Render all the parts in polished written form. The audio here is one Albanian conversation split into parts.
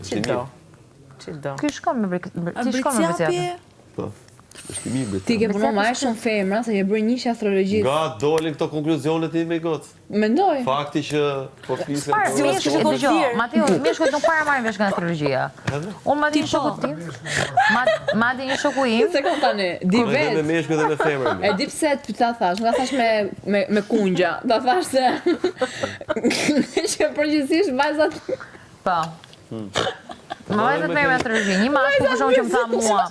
Që do. Ky shkon me Briciapi. Po. Është i mirë. Ti ke punuar më shumë femra se je bërë njësh astrologjisë. Nga dolin këto konkluzionet i me gocë. Mendoj. Fakti që po flisën. Mateo, më shkoj nuk para marrim vesh nga astrologjia. Unë madje një shoku tim. Madje një shoku im. Se kom tani, di Me vetë. meshkuj dhe me femër. E di pse ta thash, nuk ta thash me kungja. Ta thash se që përgjithsisht vajzat Po. Më vajzat me astrologji, një mashkull për shkak që më tha mua,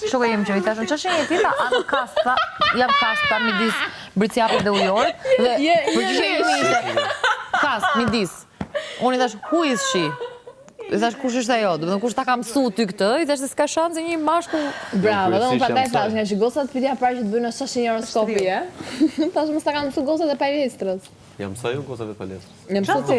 shoku im që i thashun, ç'është një tita, anë kasta, jam kasta midis Briciapit dhe Ujorit dhe përgjigjja ime ishte kast midis. Unë i thash, who is she? I thash, kush është ajo? Do të thonë kush ta ka mësuar ty këtë? I thash se s'ka shanse një mashkull. bravo, dhe unë prandaj thash, nga që gocat pyetja parë që të bëjnë është një horoskopi, e? Thash mos ta kanë mësuar gocat e palestrës. Jam sa ju gocave palestrës. Ne mësoj ti.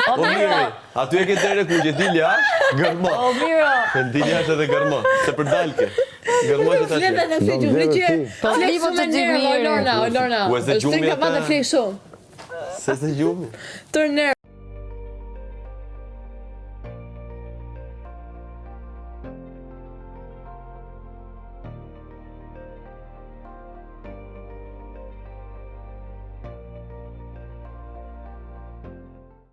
Po mirë, aty e ke dere ku që dilja, gërmo. O miro. Se dilja është edhe gërmo, se për dalke. Gërmo që ta Fletë shi. në fletë, fletë. Po flipo të gjithë mirë. Olorna. Ku e se gjumi Është ka ata- të fletë shumë. Se gjumi. Tërë nervë.